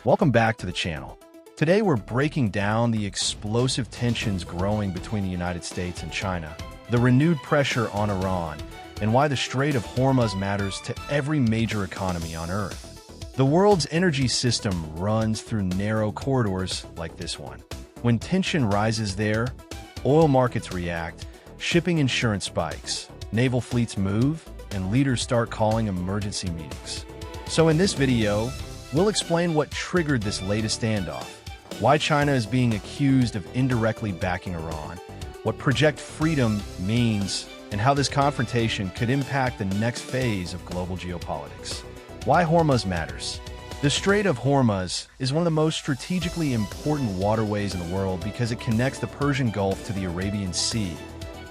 Welcome back to the channel. Today we're breaking down the explosive tensions growing between the United States and China, the renewed pressure on Iran, and why the Strait of Hormuz matters to every major economy on Earth. The world's energy system runs through narrow corridors like this one. When tension rises there, oil markets react, shipping insurance spikes, naval fleets move, and leaders start calling emergency meetings. So in this video, we'll explain what triggered this latest standoff, why China is being accused of indirectly backing Iran, what Project Freedom means, and how this confrontation could impact the next phase of global geopolitics. Why Hormuz matters. The Strait of Hormuz is one of the most strategically important waterways in the world because it connects the Persian Gulf to the Arabian Sea,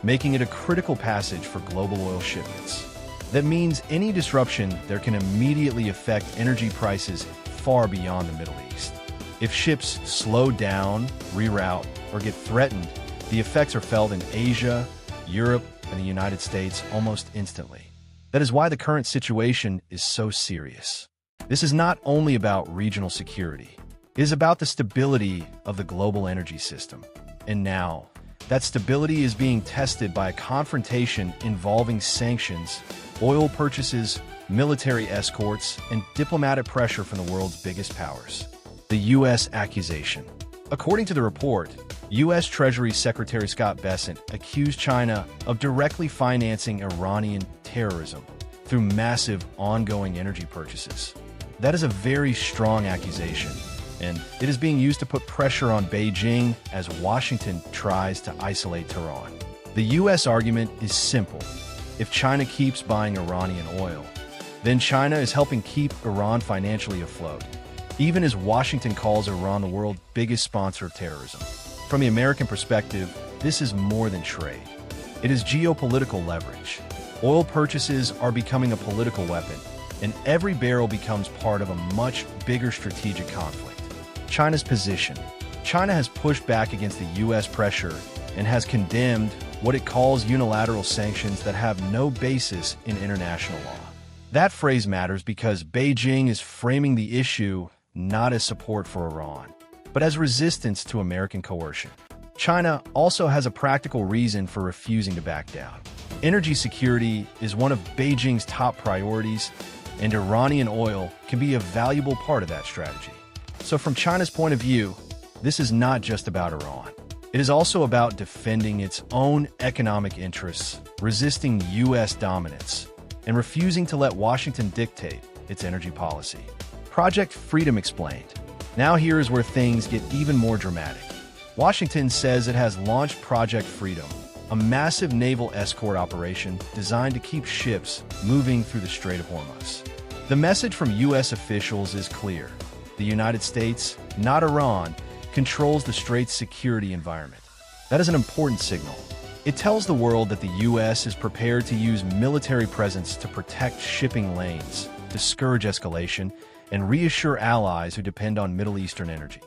making it a critical passage for global oil shipments. That means any disruption there can immediately affect energy prices far beyond the Middle East. If ships slow down, reroute, or get threatened, the effects are felt in Asia, Europe, and the United States almost instantly. That is why the current situation is so serious. This is not only about regional security. It is about the stability of the global energy system. And now, that stability is being tested by a confrontation involving sanctions, oil purchases, military escorts, and diplomatic pressure from the world's biggest powers. The U.S. accusation. According to the report, U.S. Treasury Secretary Scott Bessent accused China of directly financing Iranian terrorism through massive ongoing energy purchases. That is a very strong accusation, and it is being used to put pressure on Beijing as Washington tries to isolate Tehran. The U.S. argument is simple. If China keeps buying Iranian oil, then China is helping keep Iran financially afloat, even as Washington calls Iran the world's biggest sponsor of terrorism. From the American perspective, this is more than trade. It is geopolitical leverage. Oil purchases are becoming a political weapon, and every barrel becomes part of a much bigger strategic conflict. China's position. China has pushed back against the U.S. pressure and has condemned what it calls unilateral sanctions that have no basis in international law. That phrase matters because Beijing is framing the issue not as support for Iran, but as resistance to American coercion. China also has a practical reason for refusing to back down. Energy security is one of Beijing's top priorities, and Iranian oil can be a valuable part of that strategy. So from China's point of view, this is not just about Iran. It is also about defending its own economic interests, resisting U.S. dominance, and refusing to let Washington dictate its energy policy. Project Freedom explained. Now here is where things get even more dramatic. Washington says it has launched Project Freedom, a massive naval escort operation designed to keep ships moving through the Strait of Hormuz. The message from U.S. officials is clear. The United States, not Iran, controls the Strait's security environment. That is an important signal. It tells the world that the U.S. is prepared to use military presence to protect shipping lanes, discourage escalation, and reassure allies who depend on Middle Eastern energy.